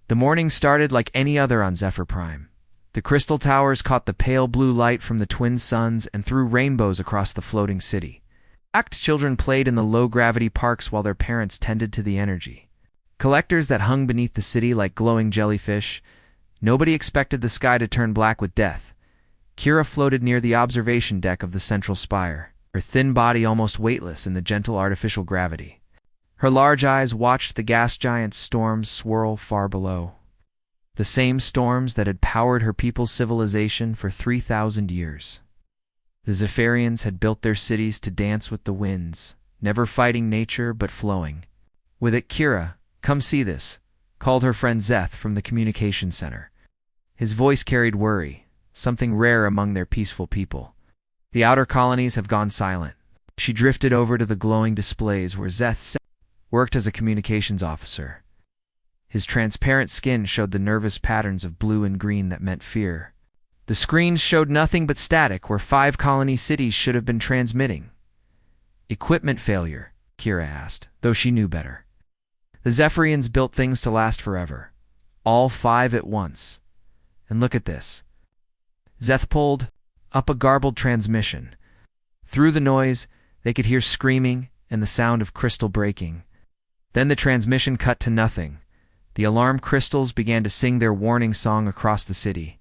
The morning started like any other on Zephyr Prime. The crystal towers caught the pale blue light from the twin suns and threw rainbows across the floating city. Children played in the low-gravity parks while their parents tended to the energy. Collectors that hung beneath the city like glowing jellyfish. Nobody expected the sky to turn black with death. Kira floated near the observation deck of the central spire, her thin body almost weightless in the gentle artificial gravity. Her large eyes watched the gas giant's storms swirl far below. The same storms that had powered her people's civilization for 3,000 years. The Zephyrians had built their cities to dance with the winds, never fighting nature but flowing. With it, Kira, "Come see this," called her friend Zeth from the communication center. His voice carried worry, something rare among their peaceful people. "The outer colonies have gone silent." She drifted over to the glowing displays where Zeth worked as a communications officer. His transparent skin showed the nervous patterns of blue and green that meant fear. The screens showed nothing but static where 5 colony cities should have been transmitting. "Equipment failure," Kira asked, though she knew better. The Zephyrians built things to last forever, all 5 at once. And look at this. Zeth pulled up a garbled transmission. Through the noise, they could hear screaming and the sound of crystal breaking. Then the transmission cut to nothing. The alarm crystals began to sing their warning song across the city.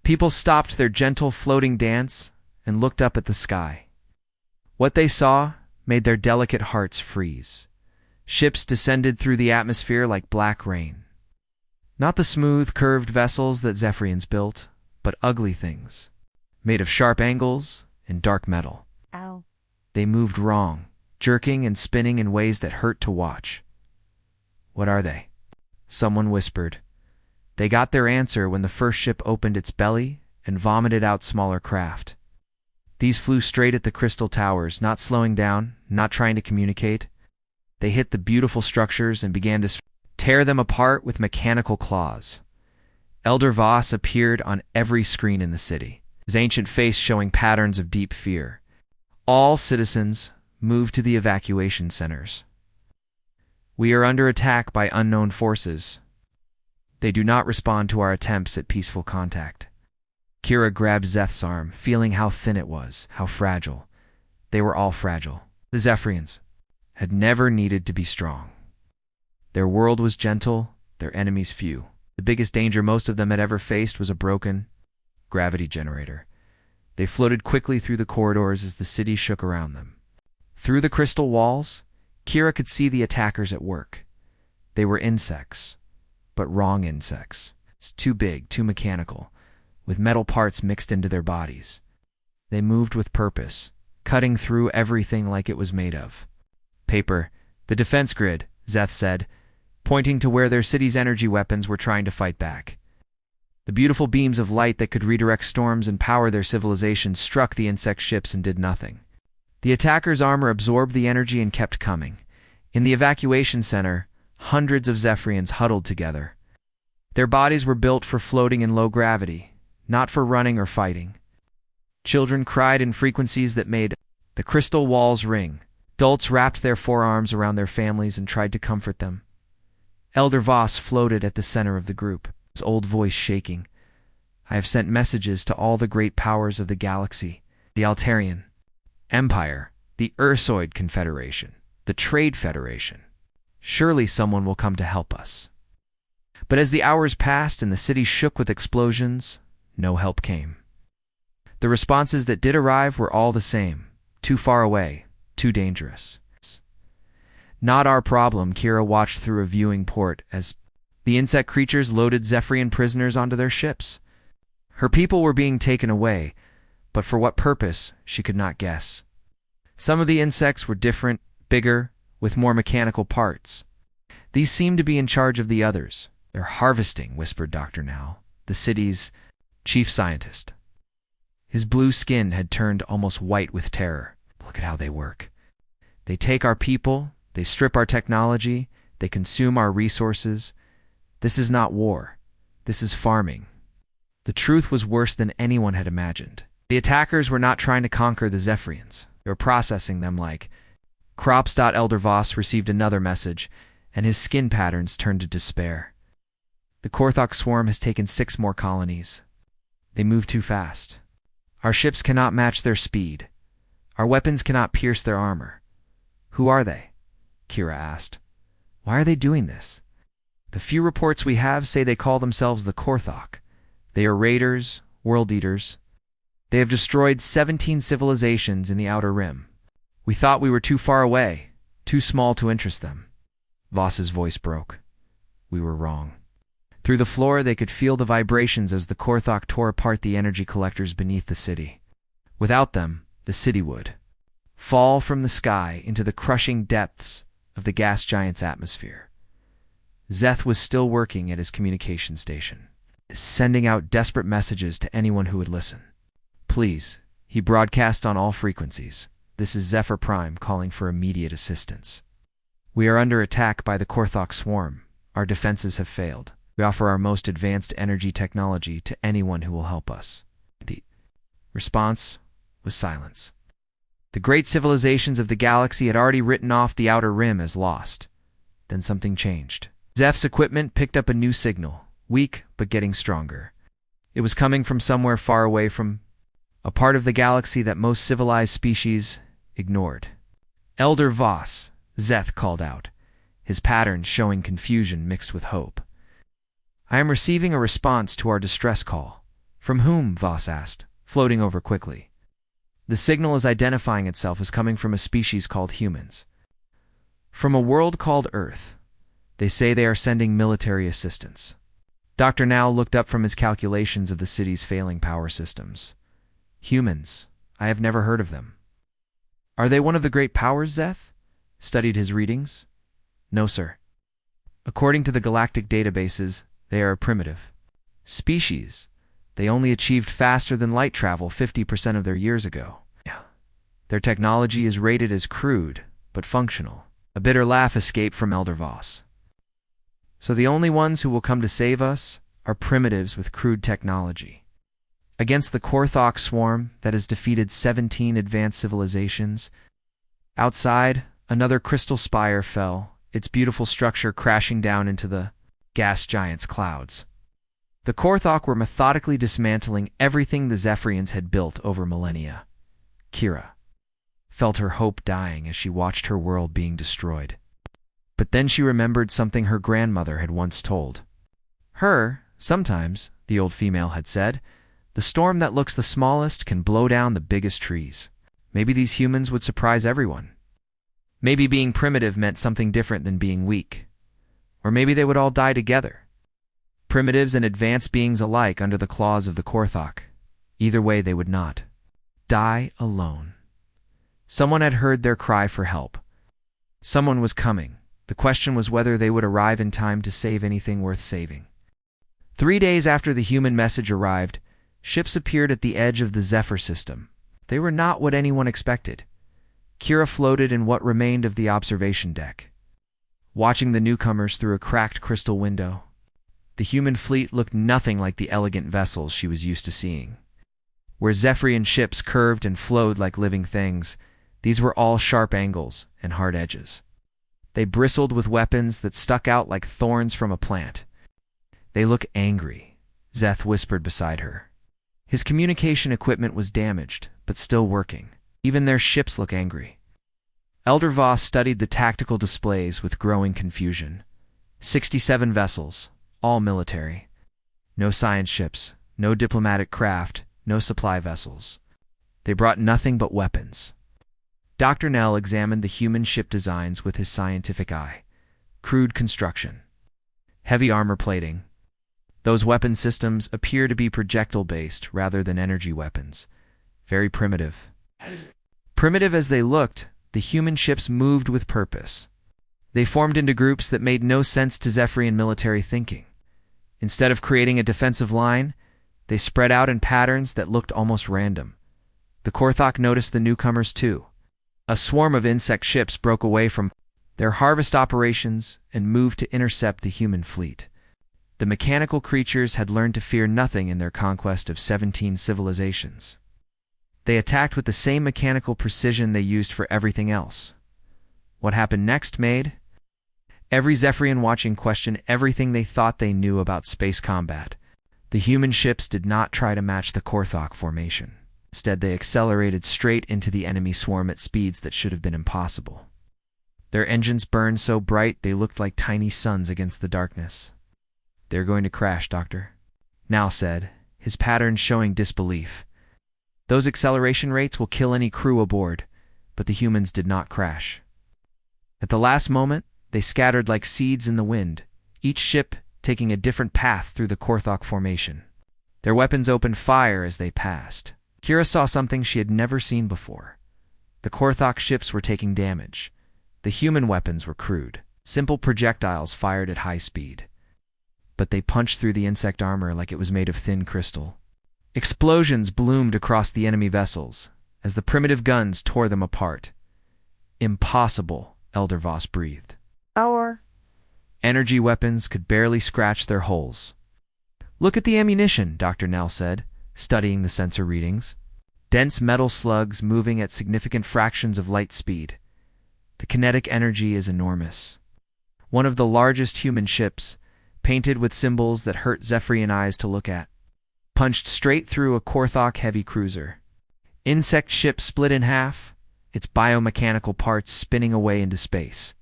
People stopped their gentle floating dance and looked up at the sky. What they saw made their delicate hearts freeze. Ships descended through the atmosphere like black rain. Not the smooth, curved vessels that Zephyrians built, but ugly things, made of sharp angles and dark metal. Ow. They moved wrong, jerking and spinning in ways that hurt to watch. "What are they?" someone whispered. They got their answer when the first ship opened its belly and vomited out smaller craft. These flew straight at the crystal towers, not slowing down, not trying to communicate. They hit the beautiful structures and began to tear them apart with mechanical claws. Elder Voss appeared on every screen in the city, his ancient face showing patterns of deep fear. All citizens moved to the evacuation centers. "We are under attack by unknown forces. They do not respond to our attempts at peaceful contact." Kira grabbed Zeth's arm, feeling how thin it was, how fragile. They were all fragile. The Zephyrians had never needed to be strong. Their world was gentle, their enemies few. The biggest danger most of them had ever faced was a broken gravity generator. They floated quickly through the corridors as the city shook around them. Through the crystal walls, Kira could see the attackers at work. They were insects, but wrong insects. It's too big, too mechanical, with metal parts mixed into their bodies. They moved with purpose, cutting through everything like it was made of. "Paper, the defense grid," Zeth said, pointing to where their city's energy weapons were trying to fight back. The beautiful beams of light that could redirect storms and power their civilization struck the insect ships and did nothing. The attackers' armor absorbed the energy and kept coming. In the evacuation center, hundreds of Zephyrians huddled together. Their bodies were built for floating in low gravity, not for running or fighting. Children cried in frequencies that made the crystal walls ring. Adults wrapped their forearms around their families and tried to comfort them. Elder Voss floated at the center of the group, his old voice shaking. "I have sent messages to all the great powers of the galaxy, the Altarian Empire, the Ursoid Confederation, the Trade Federation. Surely someone will come to help us." But as the hours passed and the city shook with explosions, no help came. The responses that did arrive were all the same: too far away, too dangerous. "Not our problem," Kira watched through a viewing port as the insect creatures loaded Zephyrian prisoners onto their ships. Her people were being taken away, but for what purpose, she could not guess. Some of the insects were different, bigger, with more mechanical parts. These seemed to be in charge of the others. "They're harvesting," whispered Dr. Now, the city's chief scientist. His blue skin had turned almost white with terror. "Look at how they work. They take our people, they strip our technology, they consume our resources. This is not war. This is farming." The truth was worse than anyone had imagined. The attackers were not trying to conquer the Zephyrians. They were processing them like Crops. Elder Voss received another message, and his skin patterns turned to despair. The Korthok swarm has taken 6 more colonies. They move too fast. Our ships cannot match their speed. Our weapons cannot pierce their armor. Who are they? Kira asked. Why are they doing this? The few reports we have say they call themselves the Korthok. They are raiders, world eaters. They have destroyed 17 civilizations in the Outer Rim. We thought we were too far away, too small to interest them. Voss's voice broke. We were wrong. Through the floor they could feel the vibrations as the Korthok tore apart the energy collectors beneath the city. Without them, the city would fall from the sky into the crushing depths of the gas giant's atmosphere. Szeth was still working at his communication station, sending out desperate messages to anyone who would listen. Please, he broadcast on all frequencies. This is Zephyr Prime calling for immediate assistance. We are under attack by the Korthok swarm. Our defenses have failed. We offer our most advanced energy technology to anyone who will help us. The response was silence. The great civilizations of the galaxy had already written off the Outer Rim as lost. Then something changed. Zeph's equipment picked up a new signal, weak but getting stronger. It was coming from somewhere far away from a part of the galaxy that most civilized species ignored. Elder Voss, Szeth called out, his patterns showing confusion mixed with hope. I am receiving a response to our distress call. From whom? Voss asked, floating over quickly. The signal is identifying itself as coming from a species called humans. From a world called Earth. They say they are sending military assistance. Dr. Now looked up from his calculations of the city's failing power systems. Humans. I have never heard of them. Are they one of the great powers, Szeth? Studied his readings? No, sir. According to the Galactic databases, they are a primitive species. They only achieved faster than light travel 50% of their years ago. Their technology is rated as crude, but functional. A bitter laugh escaped from Elder Voss. So the only ones who will come to save us are primitives with crude technology. Against the Korthok swarm that has defeated 17 advanced civilizations. Outside, another crystal spire fell, its beautiful structure crashing down into the gas giant's clouds. The Korthok were methodically dismantling everything the Zephyrians had built over millennia. Kira felt her hope dying as she watched her world being destroyed. But then she remembered something her grandmother had once told her. Sometimes, the old female had said, the storm that looks the smallest can blow down the biggest trees. Maybe these humans would surprise everyone. Maybe being primitive meant something different than being weak. Or maybe they would all die together. Primitives and advanced beings alike under the claws of the Korthok. Either way, they would not die alone. Someone had heard their cry for help. Someone was coming. The question was whether they would arrive in time to save anything worth saving. 3 days after the human message arrived, ships appeared at the edge of the Zephyr system. They were not what anyone expected. Kira floated in what remained of the observation deck, watching the newcomers through a cracked crystal window. The human fleet looked nothing like the elegant vessels she was used to seeing. Where Zephyrian ships curved and flowed like living things, these were all sharp angles and hard edges. They bristled with weapons that stuck out like thorns from a plant. They look angry, Szeth whispered beside her. His communication equipment was damaged, but still working. Even their ships look angry. Elder Voss studied the tactical displays with growing confusion. 67 vessels, all military. No science ships, no diplomatic craft, no supply vessels. They brought nothing but weapons. Dr. Nell examined the human ship designs with his scientific eye. Crude construction. Heavy armor plating. Those weapon systems appear to be projectile-based rather than energy weapons. Very primitive. Primitive as they looked, the human ships moved with purpose. They formed into groups that made no sense to Zephyrian military thinking. Instead of creating a defensive line, they spread out in patterns that looked almost random. The Korthok noticed the newcomers too. A swarm of insect ships broke away from their harvest operations and moved to intercept the human fleet. The mechanical creatures had learned to fear nothing in their conquest of 17 civilizations. They attacked with the same mechanical precision they used for everything else. What happened next made Every Zephyrian watching questioned everything they thought they knew about space combat. The human ships did not try to match the Korthok formation. Instead, they accelerated straight into the enemy swarm at speeds that should have been impossible. Their engines burned so bright they looked like tiny suns against the darkness. "They're going to crash, Doctor," Nal said, his pattern showing disbelief. "Those acceleration rates will kill any crew aboard," but the humans did not crash. At the last moment, they scattered like seeds in the wind, each ship taking a different path through the Korthok formation. Their weapons opened fire as they passed. Kira saw something she had never seen before. The Korthok ships were taking damage. The human weapons were crude, simple projectiles fired at high speed. But they punched through the insect armor like it was made of thin crystal. Explosions bloomed across the enemy vessels as the primitive guns tore them apart. "Impossible," Elder Voss breathed. Our Energy weapons could barely scratch their holes. "Look at the ammunition," Dr. Nell said, studying the sensor readings. Dense metal slugs moving at significant fractions of light speed. The kinetic energy is enormous. One of the largest human ships, painted with symbols that hurt Zephyrian eyes to look at, punched straight through a Korthok heavy cruiser. Insect ship split in half, its biomechanical parts spinning away into space.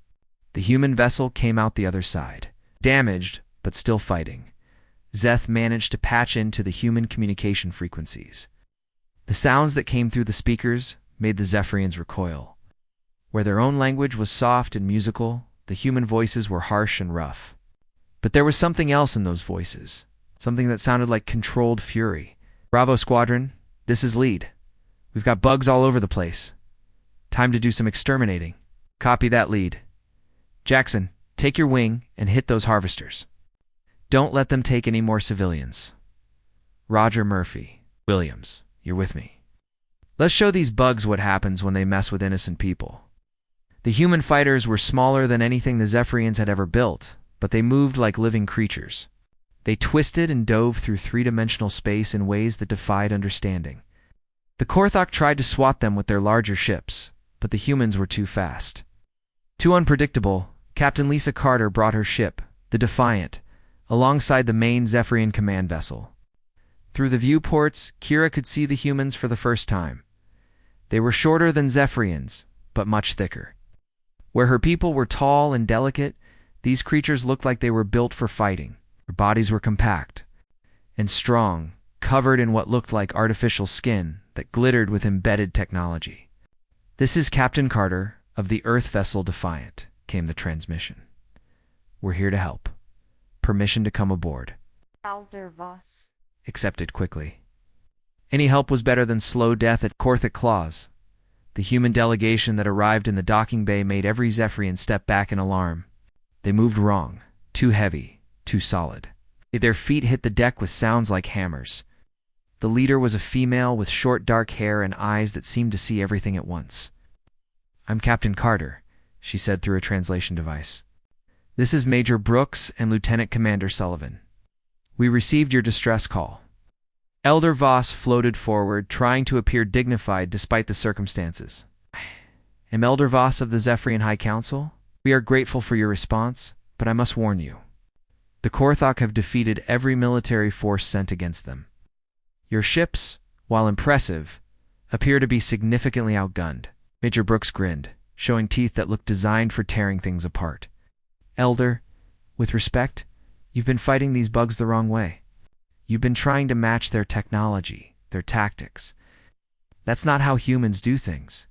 The human vessel came out the other side, damaged but still fighting. Zeth managed to patch into the human communication frequencies. The sounds that came through the speakers made the Zephyrians recoil. Where their own language was soft and musical, the human voices were harsh and rough. But there was something else in those voices, something that sounded like controlled fury. "Bravo, Squadron. This is Lead. We've got bugs all over the place. Time to do some exterminating." "Copy that, Lead. Jackson, take your wing and hit those harvesters. Don't let them take any more civilians." "Roger, Murphy. Williams, you're with me. Let's show these bugs what happens when they mess with innocent people." The human fighters were smaller than anything the Zephyrians had ever built, but they moved like living creatures. They twisted and dove through three-dimensional space in ways that defied understanding. The Korthok tried to swat them with their larger ships, but the humans were too fast. Too unpredictable, Captain Lisa Carter brought her ship, the Defiant, alongside the main Zephyrian command vessel. Through the viewports, Kira could see the humans for the first time. They were shorter than Zephyrians, but much thicker. Where her people were tall and delicate, these creatures looked like they were built for fighting. Their bodies were compact and strong, covered in what looked like artificial skin that glittered with embedded technology. "This is Captain Carter of the Earth vessel Defiant," came the transmission. "We're here to help. Permission to come aboard." Elder Voss Accepted quickly. Any help was better than slow death at Korthok claws. The human delegation that arrived in the docking bay made every Zephyrian step back in alarm. They moved wrong, too heavy, too solid. Their feet hit the deck with sounds like hammers. The leader was a female with short dark hair and eyes that seemed to see everything at once. "I'm Captain Carter," she said through a translation device. "This is Major Brooks and Lieutenant Commander Sullivan. We received your distress call." Elder Voss floated forward, trying to appear dignified despite the circumstances. "I'm Elder Voss of the Zephyrian High Council. We are grateful for your response, but I must warn you. The Korthok have defeated every military force sent against them. Your ships, while impressive, appear to be significantly outgunned." Major Brooks grinned, showing teeth that looked designed for tearing things apart. "Elder, with respect, you've been fighting these bugs the wrong way. You've been trying to match their technology, their tactics. That's not how humans do things."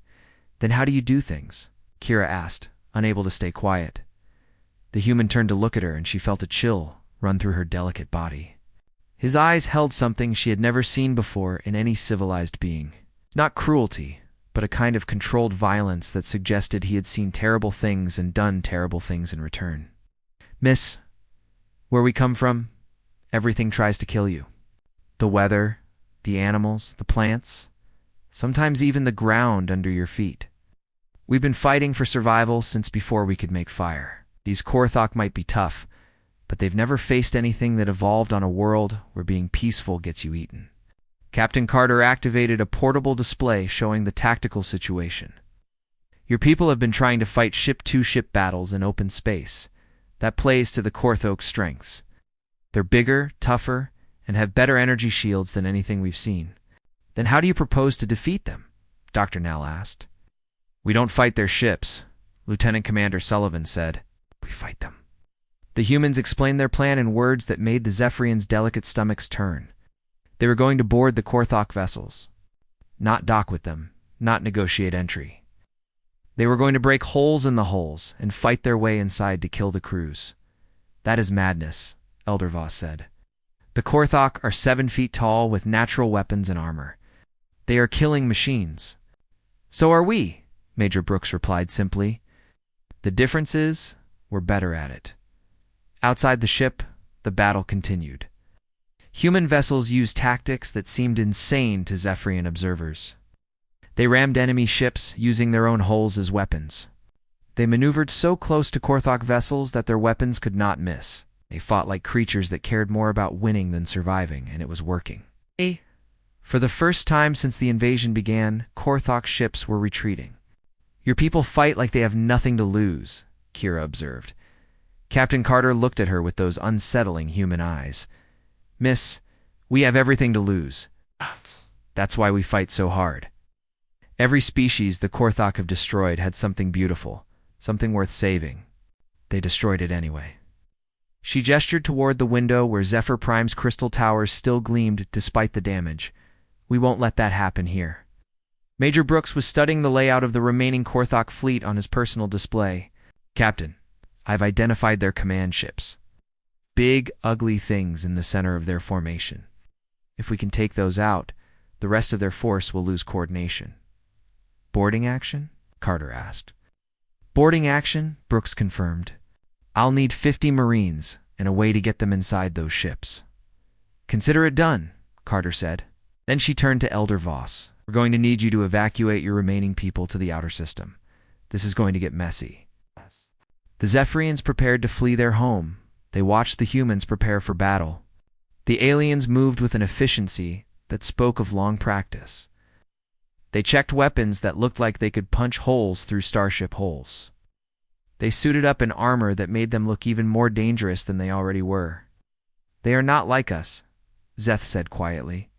"Then how do you do things?" Kira asked, unable to stay quiet. The human turned to look at her, and she felt a chill run through her delicate body. His eyes held something she had never seen before in any civilized being. Not cruelty, but a kind of controlled violence that suggested he had seen terrible things and done terrible things in return. "Miss, where we come from, everything tries to kill you. The weather, the animals, the plants, sometimes even the ground under your feet. We've been fighting for survival since before we could make fire. These Korthok might be tough, but they've never faced anything that evolved on a world where being peaceful gets you eaten." Captain Carter activated a portable display showing the tactical situation. "Your people have been trying to fight ship-to-ship battles in open space. That plays to the Korthok's strengths. They're bigger, tougher, and have better energy shields than anything we've seen. Then how do you propose to defeat them? Dr. Nell asked. We don't fight their ships, Lieutenant Commander Sullivan said. We fight them. The humans explained their plan in words that made the Zephyrians' delicate stomachs turn. They were going to board the Korthok vessels. Not dock with them, not negotiate entry. They were going to break holes in the hulls and fight their way inside to kill the crews. That is madness, Elder Voss said. The Korthok are 7 feet tall with natural weapons and armor. They are killing machines. So are we, Major Brooks replied simply. The difference is, we're better at it. Outside the ship, the battle continued. Human vessels used tactics that seemed insane to Zephyrian observers. They rammed enemy ships using their own hulls as weapons. They maneuvered so close to Korthok vessels that their weapons could not miss. They fought like creatures that cared more about winning than surviving, and it was working. For the first time since the invasion began, Korthok ships were retreating. Your people fight like they have nothing to lose, Kira observed. Captain Carter looked at her with those unsettling human eyes. Miss, we have everything to lose. That's why we fight so hard. Every species the Korthok have destroyed had something beautiful, something worth saving. They destroyed it anyway. She gestured toward the window where Zephyr Prime's crystal towers still gleamed despite the damage. We won't let that happen here. Major Brooks was studying the layout of the remaining Korthok fleet on his personal display. Captain, I've identified their command ships. Big, ugly things in the center of their formation. If we can take those out, the rest of their force will lose coordination. Boarding action? Carter asked. Boarding action, Brooks confirmed. I'll need 50 Marines and a way to get them inside those ships. Consider it done, Carter said. Then she turned to Elder Voss. We're going to need you to evacuate your remaining people to the outer system. This is going to get messy. The Zephyrians prepared to flee their home. They watched the humans prepare for battle. The aliens moved with an efficiency that spoke of long practice. They checked weapons that looked like they could punch holes through starship hulls. They suited up in armor that made them look even more dangerous than they already were. They are not like us, Zeth said quietly.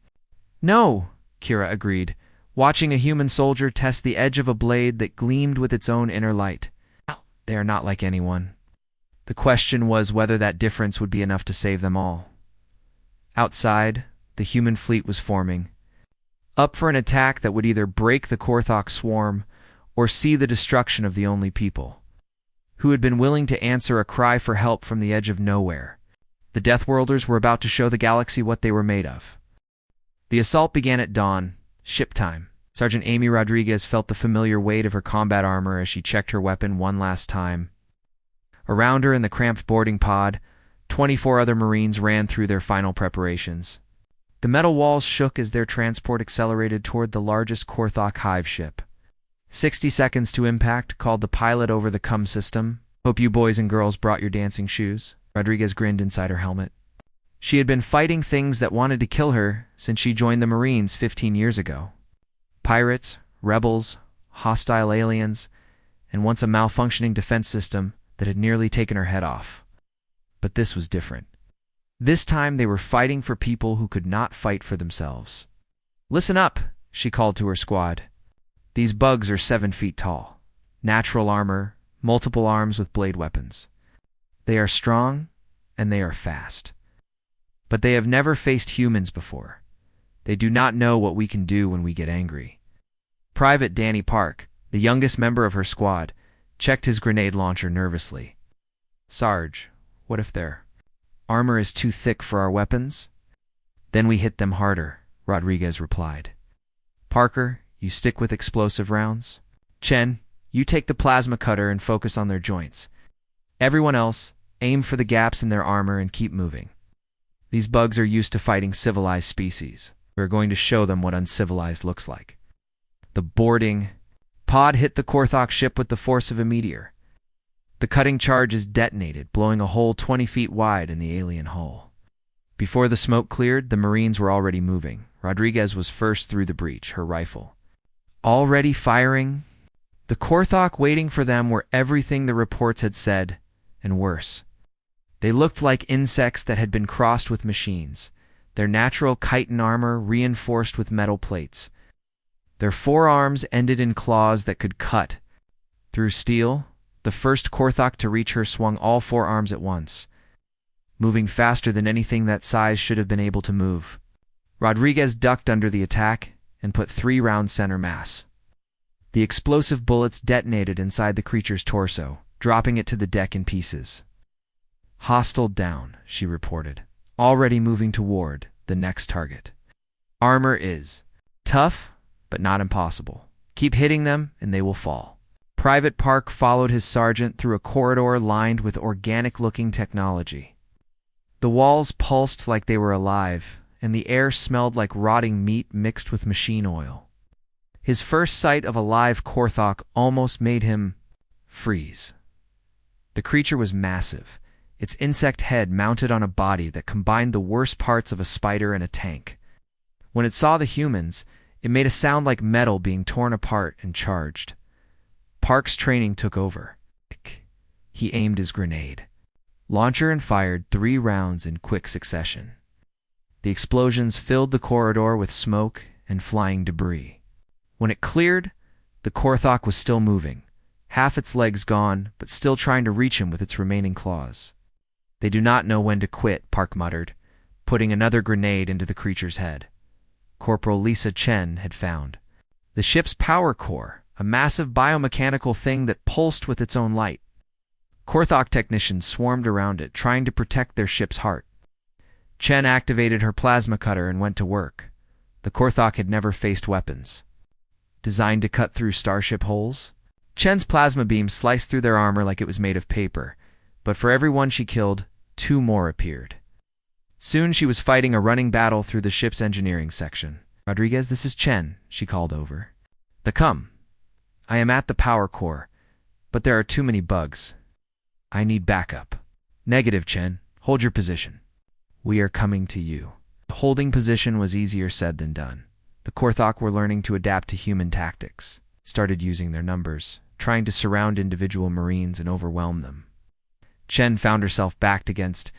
No, Kira agreed, watching a human soldier test the edge of a blade that gleamed with its own inner light. They are not like anyone. The question was whether that difference would be enough to save them all. Outside, the human fleet was forming, up for an attack that would either break the Korthok swarm or see the destruction of the only people who had been willing to answer a cry for help from the edge of nowhere. The Deathworlders were about to show the galaxy what they were made of. The assault began at dawn, ship time. Sergeant Amy Rodriguez felt the familiar weight of her combat armor as she checked her weapon one last time. Around her in the cramped boarding pod, 24 other Marines ran through their final preparations. The metal walls shook as their transport accelerated toward the largest Korthok hive ship. 60 seconds to impact, called the pilot over the CUM system. Hope you boys and girls brought your dancing shoes. Rodriguez grinned inside her helmet. She had been fighting things that wanted to kill her since she joined the Marines 15 years ago. Pirates, rebels, hostile aliens, and once a malfunctioning defense system that had nearly taken her head off. But this was different. This time they were fighting for people who could not fight for themselves. Listen up, she called to her squad. These bugs are 7 feet tall. Natural armor, multiple arms with blade weapons. They are strong, and they are fast. But they have never faced humans before. They do not know what we can do when we get angry. Private Danny Park, the youngest member of her squad, checked his grenade launcher nervously. Sarge, what if their armor is too thick for our weapons? Then we hit them harder, Rodriguez replied. Parker, you stick with explosive rounds. Chen, you take the plasma cutter and focus on their joints. Everyone else, aim for the gaps in their armor and keep moving. These bugs are used to fighting civilized species. We're going to show them what uncivilized looks like. The boarding pod hit the Korthok ship with the force of a meteor. The cutting charges detonated, blowing a hole 20 feet wide in the alien hull. Before the smoke cleared, the Marines were already moving. Rodriguez was first through the breach, her rifle already firing. The Korthok waiting for them were everything the reports had said, and worse. They looked like insects that had been crossed with machines, their natural chitin armor reinforced with metal plates. Their forearms ended in claws that could cut through steel. The first Korthok to reach her swung all four arms at once, moving faster than anything that size should have been able to move. Rodriguez ducked under the attack and put 3 rounds center mass. The explosive bullets detonated inside the creature's torso, dropping it to the deck in pieces. "Hostile down," she reported, already moving toward the next target. "Armor is tough, but not impossible. Keep hitting them and they will fall." Private Park followed his sergeant through a corridor lined with organic-looking technology. The walls pulsed like they were alive, and the air smelled like rotting meat mixed with machine oil. His first sight of a live Korthok almost made him freeze. The creature was massive, its insect head mounted on a body that combined the worst parts of a spider and a tank. When it saw the humans, it made a sound like metal being torn apart and charged. Park's training took over. He aimed his grenade launcher and fired 3 rounds in quick succession. The explosions filled the corridor with smoke and flying debris. When it cleared, the Korthok was still moving, half its legs gone, but still trying to reach him with its remaining claws. "They do not know when to quit," Park muttered, putting another grenade into the creature's head. Corporal Lisa Chen had found the ship's power core, a massive biomechanical thing that pulsed with its own light. Korthok technicians swarmed around it, trying to protect their ship's heart. Chen activated her plasma cutter and went to work. The Korthok had never faced weapons designed to cut through starship holes. Chen's plasma beam sliced through their armor like it was made of paper, but for every one she killed, 2 more appeared. Soon she was fighting a running battle through the ship's engineering section. "Rodriguez, this is Chen," she called over. Come. I am at the power core, but there are too many bugs. I need backup." "Negative, Chen. Hold your position. We are coming to you." The holding position was easier said than done. The Korthok were learning to adapt to human tactics, started using their numbers, trying to surround individual Marines and overwhelm them. Chen found herself backed against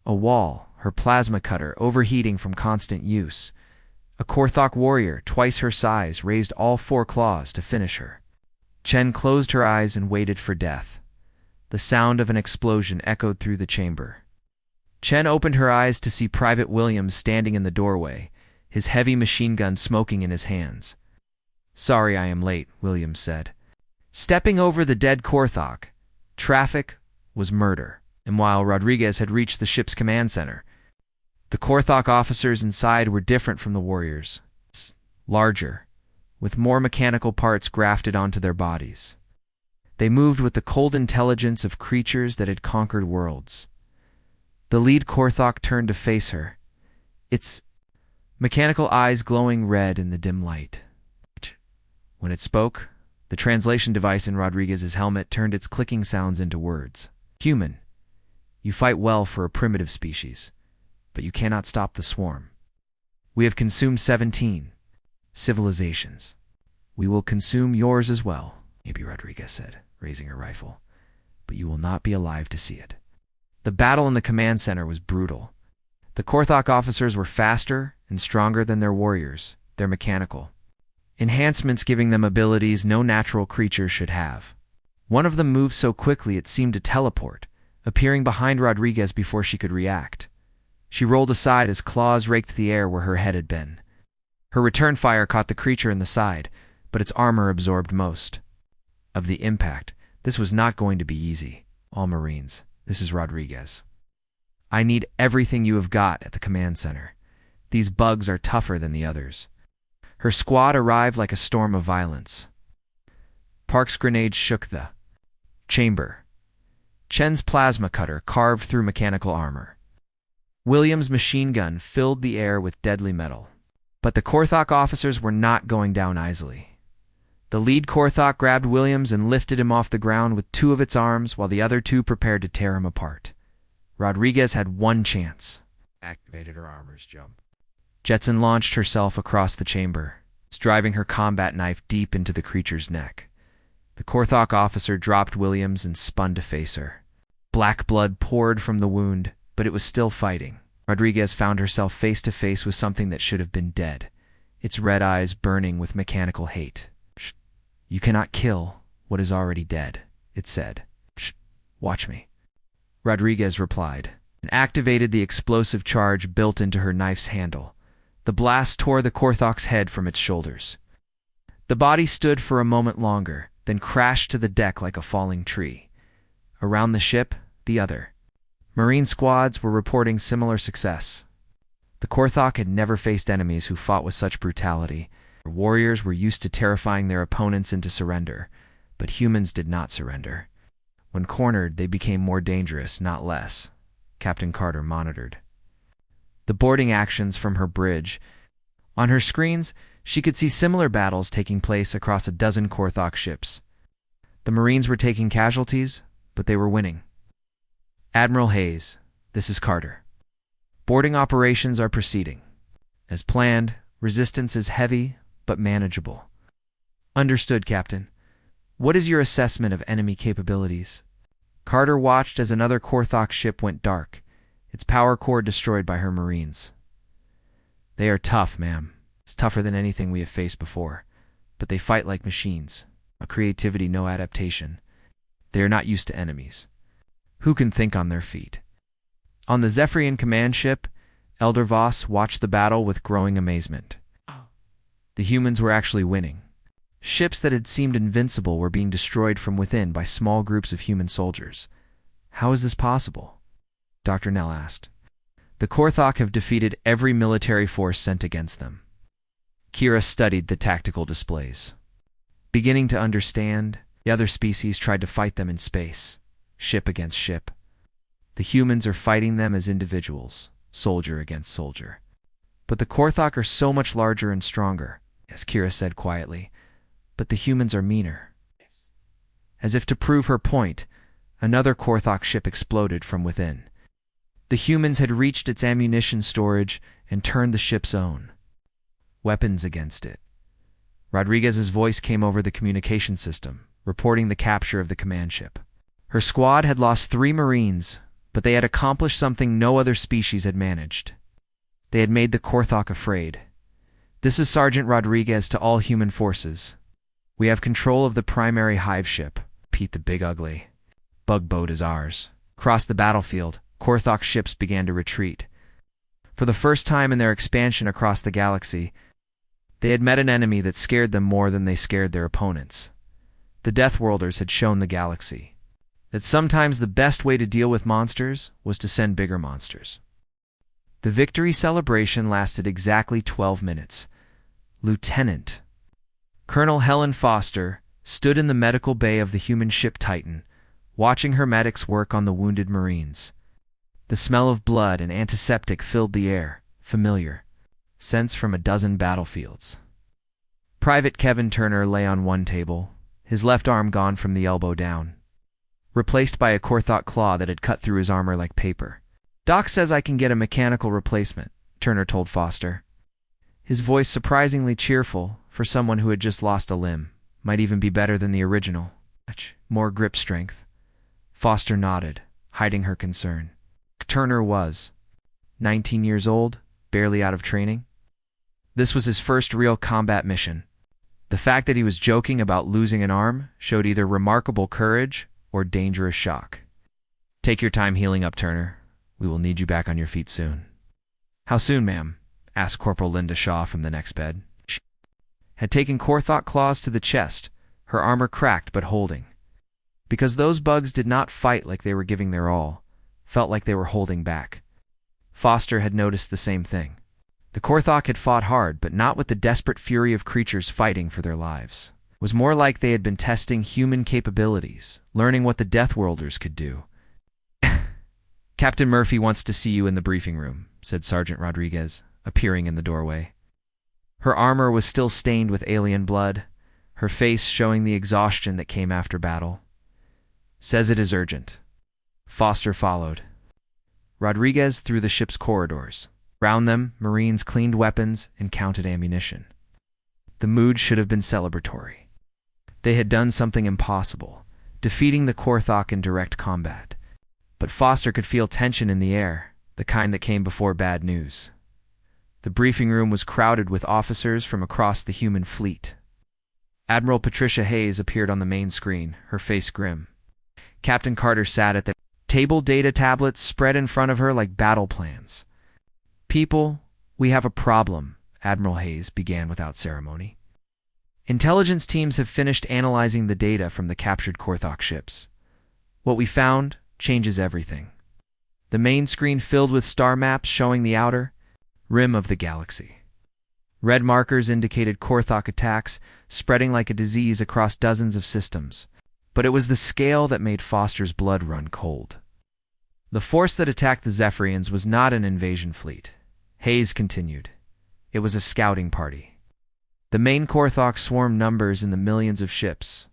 a wall, her plasma cutter overheating from constant use. A Korthok warrior, twice her size, raised all 4 claws to finish her. Chen closed her eyes and waited for death. The sound of an explosion echoed through the chamber. Chen opened her eyes to see Private Williams standing in the doorway, his heavy machine gun smoking in his hands. "Sorry I am late," Williams said. Stepping over the dead Korthok, traffic was murder, and while Rodriguez had reached the ship's command center, the Korthok officers inside were different from the warriors. Larger, with more mechanical parts grafted onto their bodies. They moved with the cold intelligence of creatures that had conquered worlds. The lead Korthok turned to face her, its mechanical eyes glowing red in the dim light. When it spoke, the translation device in Rodriguez's helmet turned its clicking sounds into words. "Human, you fight well for a primitive species, but you cannot stop the swarm. We have consumed 17 civilizations. We will consume yours as well," maybe Rodriguez said, raising her rifle, "but you will not be alive to see it." The battle in the command center was brutal. The Korthok officers were faster and stronger than their warriors, their mechanical enhancements giving them abilities no natural creature should have. One of them moved so quickly it seemed to teleport, appearing behind Rodriguez before she could react. She rolled aside as claws raked the air where her head had been. Her return fire caught the creature in the side, but its armor absorbed most of the impact. This was not going to be easy. "All Marines, this is Rodriguez. I need everything you have got at the command center. These bugs are tougher than the others." Her squad arrived like a storm of violence. Park's grenade shook the chamber. Chen's plasma cutter carved through mechanical armor. Williams' machine gun filled the air with deadly metal. But the Korthok officers were not going down easily. The lead Korthok grabbed Williams and lifted him off the ground with 2 of its arms while the other 2 prepared to tear him apart. Rodriguez had one chance. Activated her armor's jump. Jetson launched herself across the chamber, driving her combat knife deep into the creature's neck. The Korthok officer dropped Williams and spun to face her. Black blood poured from the wound, but it was still fighting. Rodriguez found herself face to face with something that should have been dead, its red eyes burning with mechanical hate. "You cannot kill what is already dead," it said. "Watch me," Rodriguez replied, and activated the explosive charge built into her knife's handle. The blast tore the Korthok's head from its shoulders. The body stood for a moment longer, then crashed to the deck like a falling tree. Around the ship, the other Marine squads were reporting similar success. The Korthok had never faced enemies who fought with such brutality. Warriors were used to terrifying their opponents into surrender, but humans did not surrender. When cornered, they became more dangerous, not less. Captain Carter monitored the boarding actions from her bridge. On her screens, she could see similar battles taking place across a dozen Korthok ships. The Marines were taking casualties, but they were winning. "Admiral Hayes, this is Carter. Boarding operations are proceeding. As planned, resistance is heavy, but manageable." "Understood, Captain. What is your assessment of enemy capabilities?" Carter watched as another Korthok ship went dark, its power core destroyed by her Marines. "They are tough, ma'am. It's tougher than anything we have faced before. But they fight like machines. A creativity, no adaptation. They are not used to enemies. Who can think on their feet?" On the Zephyrian command ship, Elder Voss watched the battle with growing amazement. The humans were actually winning. Ships that had seemed invincible were being destroyed from within by small groups of human soldiers. "How is this possible?" Dr. Nell asked. "The Korthok have defeated every military force sent against them." Kira studied the tactical displays. Beginning to understand, the other species tried to fight them in space, ship against ship. The humans are fighting them as individuals, soldier against soldier. "But the Korthok are so much larger and stronger," as Kira said quietly. "But the humans are meaner." As if to prove her point, another Korthok ship exploded from within. The humans had reached its ammunition storage and turned the ship's own weapons against it. Rodriguez's voice came over the communication system, reporting the capture of the command ship. Her squad had lost 3 Marines, but they had accomplished something no other species had managed. They had made the Korthok afraid. "This is Sergeant Rodriguez to all human forces. We have control of the primary hive ship. Pete the Big Ugly. Bug boat is ours." Across the battlefield, Korthok ships began to retreat. For the first time in their expansion across the galaxy, they had met an enemy that scared them more than they scared their opponents. The Deathworlders had shown the galaxy that sometimes the best way to deal with monsters was to send bigger monsters. The victory celebration lasted exactly 12 minutes. Lieutenant Colonel Helen Foster stood in the medical bay of the human ship Titan, watching her medics work on the wounded Marines. The smell of blood and antiseptic filled the air, familiar scents from a dozen battlefields. Private Kevin Turner lay on one table, his left arm gone from the elbow down, replaced by a Korthok claw that had cut through his armor like paper. "Doc says I can get a mechanical replacement," Turner told Foster. His voice surprisingly cheerful for someone who had just lost a limb. Might even be better than the original. More grip strength. Foster nodded, hiding her concern. Turner was 19 years old, barely out of training. This was his first real combat mission. The fact that he was joking about losing an arm showed either remarkable courage or dangerous shock. "Take your time healing up, Turner. We will need you back on your feet soon." "How soon, ma'am?" asked Corporal Linda Shaw from the next bed. She had taken Korthok claws to the chest, her armor cracked but holding. Because those bugs did not fight like they were giving their all, felt like they were holding back. Foster had noticed the same thing. The Korthok had fought hard, but not with the desperate fury of creatures fighting for their lives. It was more like they had been testing human capabilities, learning what the Deathworlders could do. "Captain Murphy wants to see you in the briefing room," said Sergeant Rodriguez, appearing in the doorway. Her armor was still stained with alien blood, her face showing the exhaustion that came after battle. "Says it is urgent." Foster followed Rodriguez through the ship's corridors. Round them, Marines cleaned weapons and counted ammunition. The mood should have been celebratory. They had done something impossible, defeating the Korthok in direct combat. But Foster could feel tension in the air, the kind that came before bad news. The briefing room was crowded with officers from across the human fleet. Admiral Patricia Hayes appeared on the main screen, her face grim. Captain Carter sat at the table, data tablets spread in front of her like battle plans. "People, we have a problem," Admiral Hayes began without ceremony. "Intelligence teams have finished analyzing the data from the captured Korthok ships. What we found changes everything." The main screen filled with star maps showing the outer rim of the galaxy. Red markers indicated Korthok attacks, spreading like a disease across dozens of systems. But it was the scale that made Foster's blood run cold. The force that attacked the Zephyrians was not an invasion fleet. Hayes continued. It was a scouting party. The main Korthok swarm numbers in the millions of ships.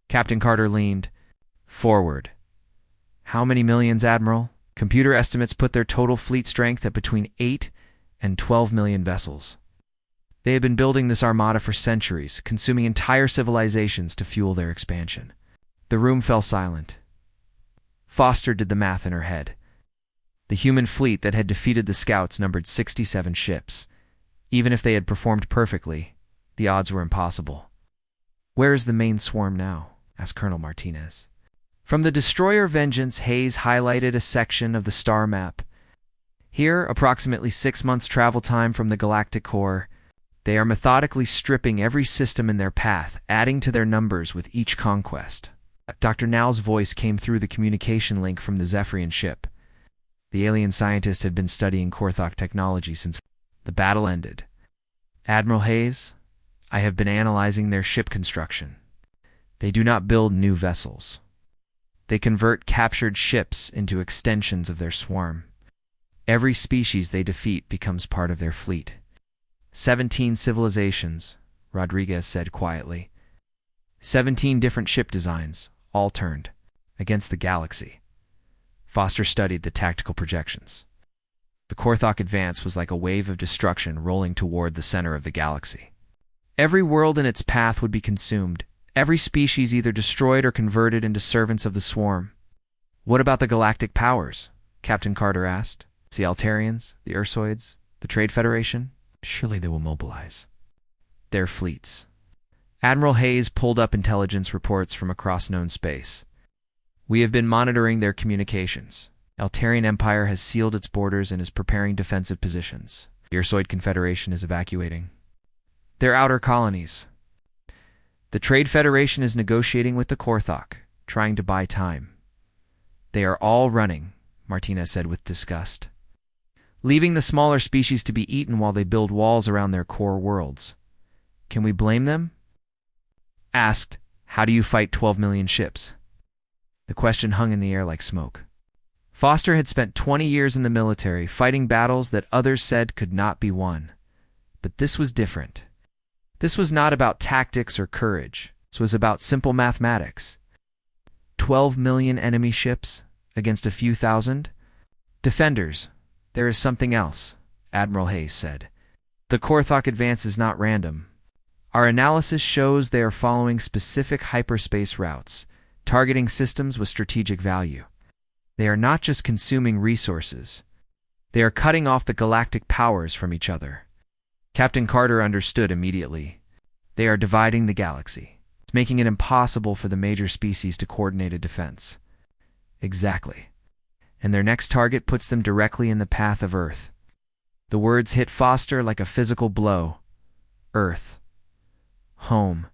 Captain Carter leaned forward. "How many millions, Admiral?" Computer estimates put their total fleet strength at between 8 and 12 million vessels. They had been building this armada for centuries, consuming entire civilizations to fuel their expansion. The room fell silent. Foster did the math in her head. The human fleet that had defeated the scouts numbered 67 ships. Even if they had performed perfectly, the odds were impossible. "Where is the main swarm now?" asked Colonel Martinez. From the destroyer Vengeance, Hayes highlighted a section of the star map. Here, approximately 6 months' travel time from the Galactic core, they are methodically stripping every system in their path, adding to their numbers with each conquest. Dr. Now's voice came through the communication link from the Zephyrian ship. The alien scientist had been studying Korthok technology since the battle ended. "Admiral Hayes, I have been analyzing their ship construction. They do not build new vessels. They convert captured ships into extensions of their swarm. Every species they defeat becomes part of their fleet." 17 civilizations, Rodriguez said quietly. 17 different ship designs, all turned against the galaxy. Foster studied the tactical projections. The Korthok advance was like a wave of destruction rolling toward the center of the galaxy. Every world in its path would be consumed, every species either destroyed or converted into servants of the swarm. "What about the galactic powers?" Captain Carter asked. "The Altarians, the Ursoids, the Trade Federation? Surely they will mobilize their fleets." Admiral Hayes pulled up intelligence reports from across known space. "We have been monitoring their communications. Altarian Empire has sealed its borders and is preparing defensive positions. The Ursoid Confederation is evacuating their outer colonies. The Trade Federation is negotiating with the Korthok, trying to buy time. They are all running," Martinez said with disgust, "leaving the smaller species to be eaten while they build walls around their core worlds. Can we blame them?" Asked, "How do you fight 12 million ships?" The question hung in the air like smoke. Foster had spent 20 years in the military, fighting battles that others said could not be won. But this was different. This was not about tactics or courage. This was about simple mathematics. 12 million enemy ships against a few thousand? "Defenders, there is something else," Admiral Hayes said. "The Korthok advance is not random. Our analysis shows they are following specific hyperspace routes, targeting systems with strategic value. They are not just consuming resources. They are cutting off the galactic powers from each other." Captain Carter understood immediately. They are dividing the galaxy, making it impossible for the major species to coordinate a defense. Exactly. And their next target puts them directly in the path of Earth. The words hit Foster like a physical blow. Earth. Home.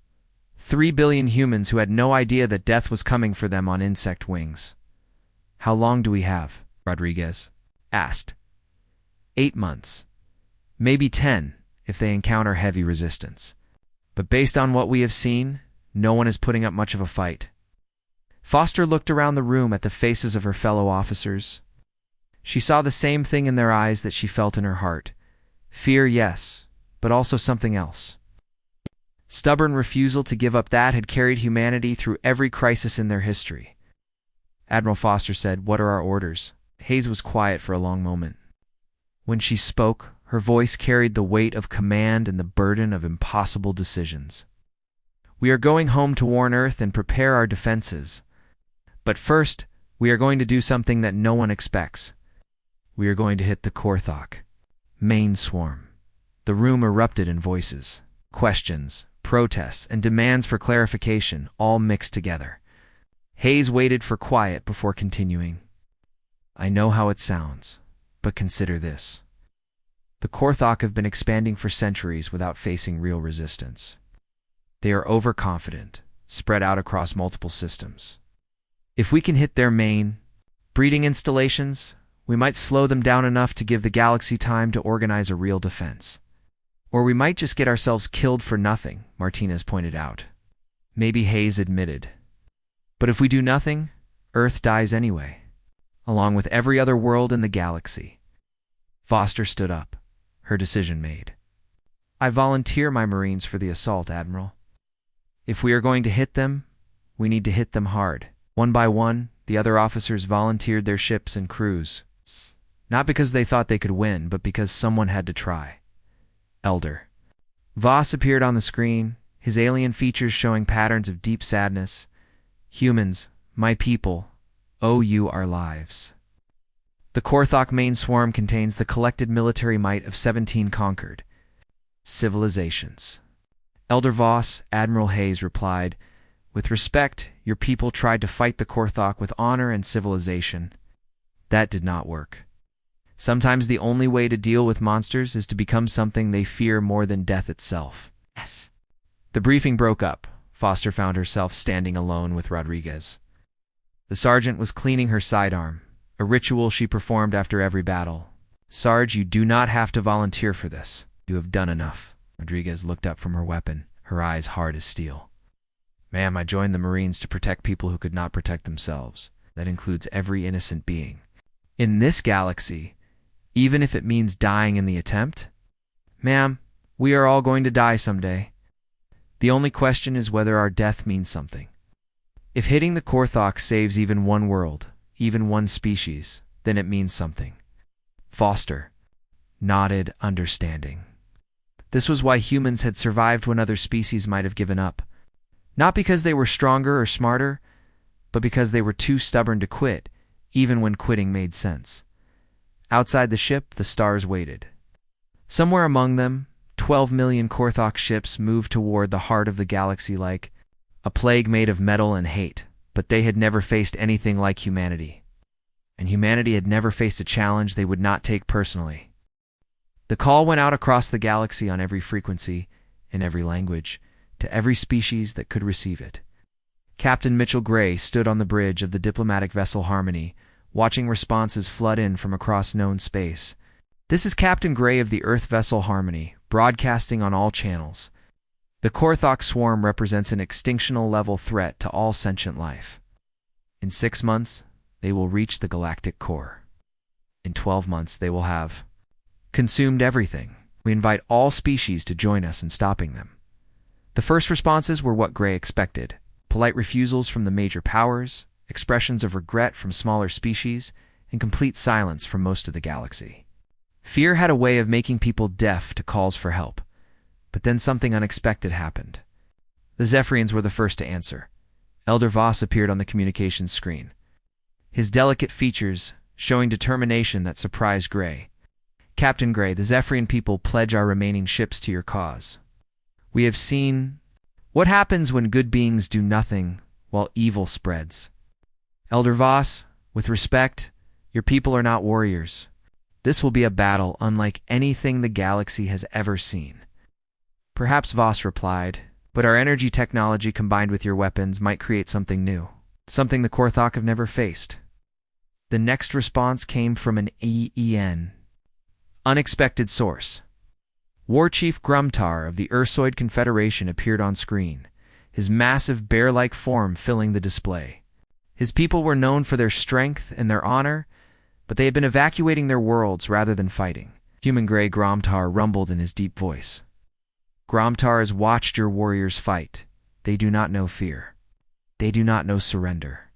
3 billion humans who had no idea that death was coming for them on insect wings. "How long do we have?" Rodriguez asked. 8 months. Maybe 10 if they encounter heavy resistance. But based on what we have seen, no one is putting up much of a fight. Foster looked around the room at the faces of her fellow officers. She saw the same thing in their eyes that she felt in her heart. Fear, yes, but also something else. Stubborn refusal to give up that had carried humanity through every crisis in their history. Admiral Foster said, "What are our orders?" Hayes was quiet for a long moment. When she spoke, her voice carried the weight of command and the burden of impossible decisions. "We are going home to warn Earth and prepare our defenses. But first, We are going to do something that no one expects. We are going to hit the Korthok main swarm. The room erupted in voices, questions, protests, and demands for clarification, all mixed together. Hayes waited for quiet before continuing. I know how it sounds, but consider this. The Korthok have been expanding for centuries without facing real resistance. They are overconfident, spread out across multiple systems. If we can hit their main breeding installations, we might slow them down enough to give the galaxy time to organize a real defense. Or we might just get ourselves killed for nothing, Martinez pointed out. Maybe Hayes admitted. But if we do nothing, Earth dies anyway, along with every other world in the galaxy. Foster stood up, her decision made. I volunteer my Marines for the assault, Admiral. If we are going to hit them, we need to hit them hard. One by one, the other officers volunteered their ships and crews. Not because they thought they could win, but because someone had to try. Elder Voss appeared on the screen, his alien features showing patterns of deep sadness. Humans, my people, owe you our lives. The Korthok main swarm contains the collected military might of 17 conquered civilizations. Elder Voss, Admiral Hayes replied, with respect, your people tried to fight the Korthok with honor and civilization. That did not work. Sometimes the only way to deal with monsters is to become something they fear more than death itself. Yes. The briefing broke up. Foster found herself standing alone with Rodriguez. The sergeant was cleaning her sidearm, a ritual she performed after every battle. Sarge, you do not have to volunteer for this. You have done enough. Rodriguez looked up from her weapon, her eyes hard as steel. Ma'am, I joined the Marines to protect people who could not protect themselves. That includes every innocent being. In this galaxy, even if it means dying in the attempt? Ma'am, we are all going to die someday. The only question is whether our death means something. If hitting the Korthok saves even one world, even one species, then it means something. Foster nodded, understanding. This was why humans had survived when other species might have given up. Not because they were stronger or smarter, but because they were too stubborn to quit, even when quitting made sense. Outside the ship, the stars waited. Somewhere among them, 12 million Korthok ships moved toward the heart of the galaxy like a plague made of metal and hate, but they had never faced anything like humanity. And humanity had never faced a challenge they would not take personally. The call went out across the galaxy on every frequency, in every language, to every species that could receive it. Captain Mitchell Gray stood on the bridge of the diplomatic vessel Harmony, watching responses flood in from across known space. This is Captain Gray of the Earth vessel Harmony, broadcasting on all channels. The Korthok swarm represents an extinctional-level threat to all sentient life. In 6 months, they will reach the galactic core. In 12 months, they will have consumed everything. We invite all species to join us in stopping them. The first responses were what Gray expected. Polite refusals from the major powers, expressions of regret from smaller species, and complete silence from most of the galaxy. Fear had a way of making people deaf to calls for help. But then something unexpected happened. The Zephyrians were the first to answer. Elder Voss appeared on the communications screen, his delicate features showing determination that surprised Gray. Captain Gray, the Zephyrian people pledge our remaining ships to your cause. We have seen what happens when good beings do nothing while evil spreads. Elder Voss, with respect, your people are not warriors. This will be a battle unlike anything the galaxy has ever seen. Perhaps, Voss replied, but our energy technology combined with your weapons might create something new, something the Korthok have never faced. The next response came from an unexpected source. War Chief Grumtar of the Ursoid Confederation appeared on screen, his massive bear-like form filling the display. His people were known for their strength and their honor, but they had been evacuating their worlds rather than fighting. Human Grey Gromtar rumbled in his deep voice. Gromtar has watched your warriors fight. They do not know fear. They do not know surrender.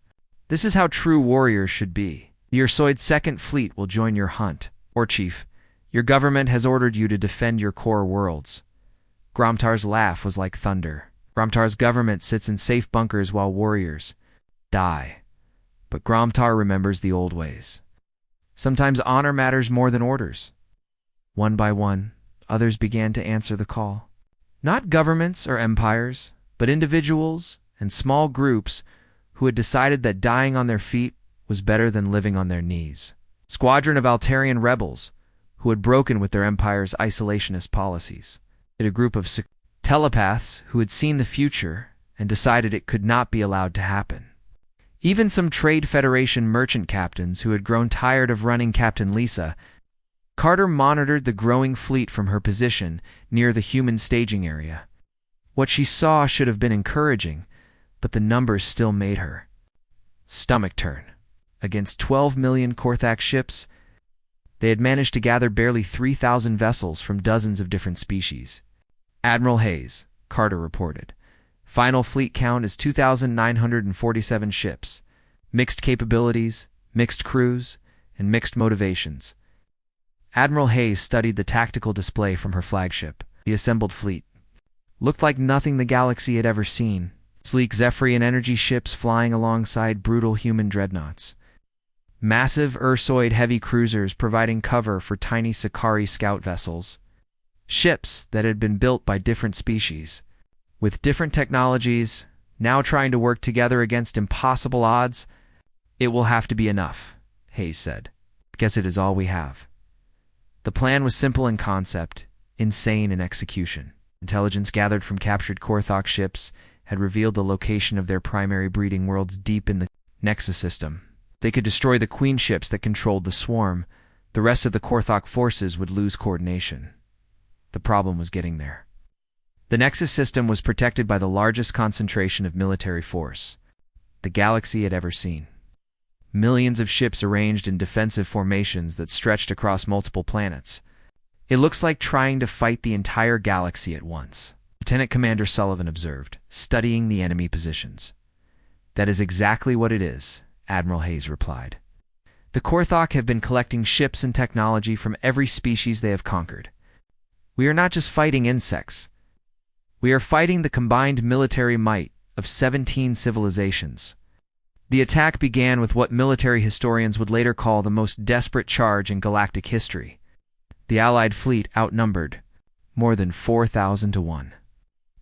This is how true warriors should be. The Ursoid Second Fleet will join your hunt. War Chief, your government has ordered you to defend your core worlds. Gromtar's laugh was like thunder. Gromtar's government sits in safe bunkers while warriors die. But Gromtar remembers the old ways. Sometimes honor matters more than orders. One by one, others began to answer the call. Not governments or empires, but individuals and small groups who had decided that dying on their feet was better than living on their knees. Squadron of Altarian rebels who had broken with their empire's isolationist policies. A group of telepaths who had seen the future and decided it could not be allowed to happen. Even some Trade Federation merchant captains who had grown tired of running Captain Lisa. Carter monitored the growing fleet from her position near the human staging area. What she saw should have been encouraging, but the numbers still made her stomach turn. Against 12 million Korthak ships, they had managed to gather barely 3,000 vessels from dozens of different species. Admiral Hayes, Carter reported. Final fleet count is 2,947 ships. Mixed capabilities, mixed crews, and mixed motivations. Admiral Hayes studied the tactical display from her flagship. The assembled fleet looked like nothing the galaxy had ever seen. Sleek Zephyrian energy ships flying alongside brutal human dreadnoughts. Massive Ursoid heavy cruisers providing cover for tiny Sakari scout vessels. Ships that had been built by different species, with different technologies, now trying to work together against impossible odds. It will have to be enough, Hayes said. Guess it is all we have. The plan was simple in concept, insane in execution. Intelligence gathered from captured Korthok ships had revealed the location of their primary breeding worlds deep in the Nexus system. They could destroy the queen ships that controlled the swarm. The rest of the Korthok forces would lose coordination. The problem was getting there. The Nexus system was protected by the largest concentration of military force the galaxy had ever seen. Millions of ships arranged in defensive formations that stretched across multiple planets. It looks like trying to fight the entire galaxy at once, Lieutenant Commander Sullivan observed, studying the enemy positions. That is exactly what it is, Admiral Hayes replied. The Korthok have been collecting ships and technology from every species they have conquered. We are not just fighting insects. We are fighting the combined military might of 17 civilizations. The attack began with what military historians would later call the most desperate charge in galactic history. The Allied fleet outnumbered more than 4,000 to 1.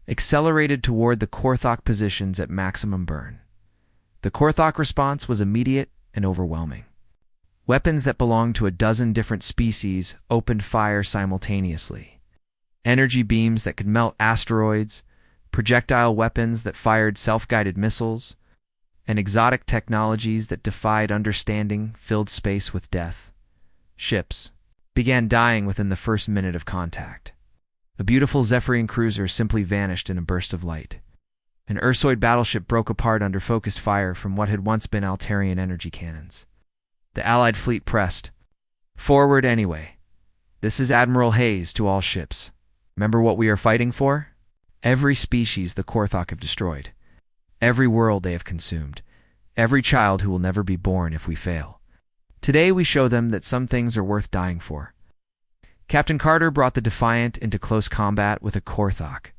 Accelerated toward the Korthok positions at maximum burn. The Korthok response was immediate and overwhelming. Weapons that belonged to a dozen different species opened fire simultaneously. Energy beams that could melt asteroids, projectile weapons that fired self-guided missiles, and exotic technologies that defied understanding filled space with death. Ships began dying within the first minute of contact. A beautiful Zephyrian cruiser simply vanished in a burst of light. An Ursoid battleship broke apart under focused fire from what had once been Altarian energy cannons. The Allied fleet pressed forward anyway. This is Admiral Hayes to all ships. Remember what we are fighting for? Every species the Korthok have destroyed. Every world they have consumed. Every child who will never be born if we fail. Today we show them that some things are worth dying for. Captain Carter brought the Defiant into close combat with a Korthok,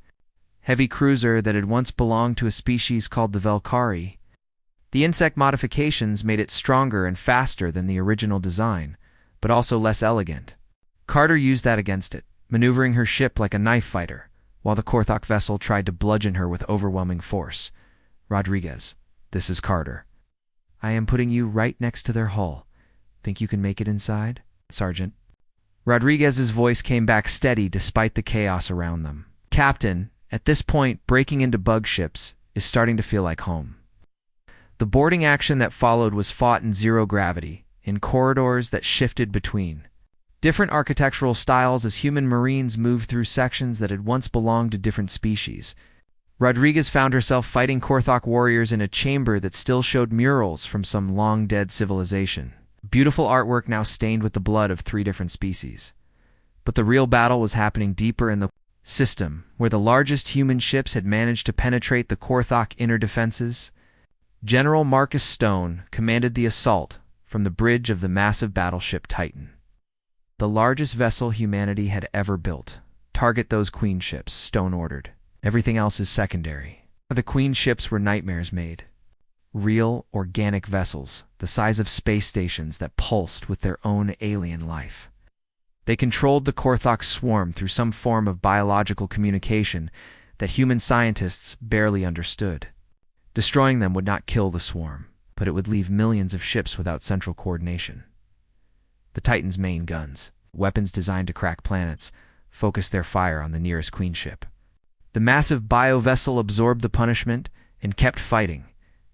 heavy cruiser that had once belonged to a species called the Velkari. The insect modifications made it stronger and faster than the original design, but also less elegant. Carter used that against it, maneuvering her ship like a knife fighter, while the Korthok vessel tried to bludgeon her with overwhelming force. Rodriguez, this is Carter. I am putting you right next to their hull. Think you can make it inside, Sergeant? Rodriguez's voice came back steady despite the chaos around them. Captain, at this point, breaking into bug ships is starting to feel like home. The boarding action that followed was fought in zero gravity, in corridors that shifted between different architectural styles as human marines moved through sections that had once belonged to different species. Rodriguez found herself fighting Korthok warriors in a chamber that still showed murals from some long-dead civilization. Beautiful artwork now stained with the blood of 3 different species. But the real battle was happening deeper in the system, where the largest human ships had managed to penetrate the Korthok inner defenses. General Marcus Stone commanded the assault from the bridge of the massive battleship Titan. The largest vessel humanity had ever built. Target those queen ships, Stone ordered. Everything else is secondary. The queen ships were nightmares made. real, organic vessels, the size of space stations that pulsed with their own alien life. They controlled the Korthok swarm through some form of biological communication that human scientists barely understood. Destroying them would not kill the swarm, but it would leave millions of ships without central coordination. The Titan's main guns, weapons designed to crack planets, focused their fire on the nearest queen ship. The massive bio-vessel absorbed the punishment and kept fighting,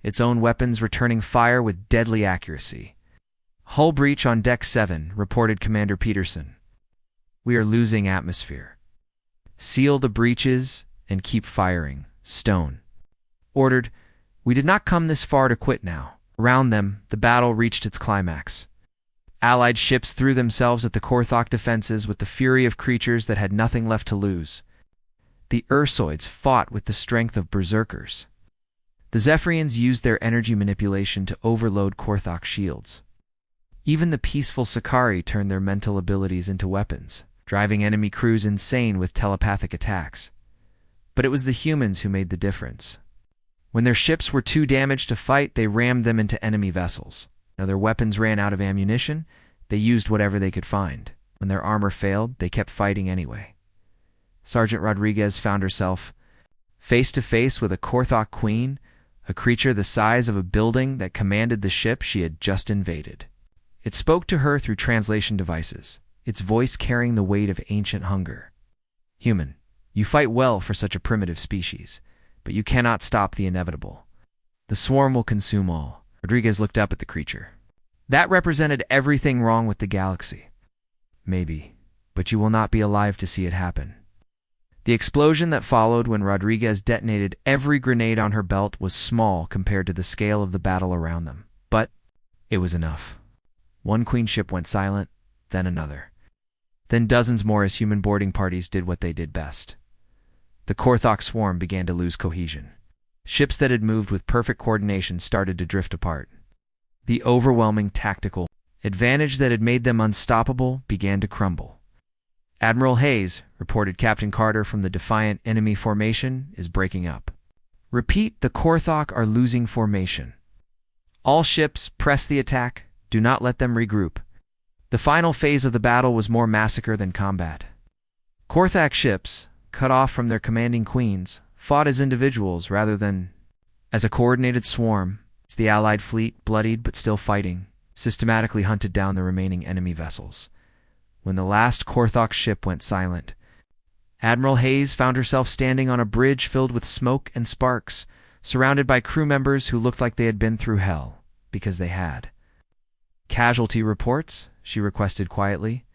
its own weapons returning fire with deadly accuracy. "Hull breach on Deck 7, reported Commander Peterson. "We are losing atmosphere. Seal the breaches and keep firing," Stone ordered. "We did not come this far to quit now." Around them, the battle reached its climax. Allied ships threw themselves at the Korthok defenses with the fury of creatures that had nothing left to lose. The Ursoids fought with the strength of berserkers. The Zephyrians used their energy manipulation to overload Korthok shields. Even the peaceful Sakari turned their mental abilities into weapons, driving enemy crews insane with telepathic attacks. But it was the humans who made the difference. When their ships were too damaged to fight, they rammed them into enemy vessels. Now their weapons ran out of ammunition, they used whatever they could find. When their armor failed, they kept fighting anyway. Sergeant Rodriguez found herself face to face with a Korthok queen, a creature the size of a building that commanded the ship she had just invaded. It spoke to her through translation devices, its voice carrying the weight of ancient hunger. "Human, you fight well for such a primitive species, but you cannot stop the inevitable. The swarm will consume all." Rodriguez looked up at the creature. "That represented everything wrong with the galaxy." "Maybe, but you will not be alive to see it happen." The explosion that followed when Rodriguez detonated every grenade on her belt was small compared to the scale of the battle around them. But it was enough. One queen ship went silent, then another. Then dozens more as human boarding parties did what they did best. The Korthok swarm began to lose cohesion. Ships that had moved with perfect coordination started to drift apart. The overwhelming tactical advantage that had made them unstoppable began to crumble. "Admiral Hayes," reported Captain Carter from the defiant enemy formation, "is breaking up." "Repeat, the Korthok are losing formation. All ships, press the attack. Do not let them regroup." The final phase of the battle was more massacre than combat. Korthok ships, cut off from their commanding queens, fought as individuals rather than as a coordinated swarm. The Allied fleet, bloodied but still fighting, systematically hunted down the remaining enemy vessels. When the last Korthok ship went silent, Admiral Hayes found herself standing on a bridge filled with smoke and sparks, surrounded by crew members who looked like they had been through hell, because they had. "Casualty reports?" she requested quietly.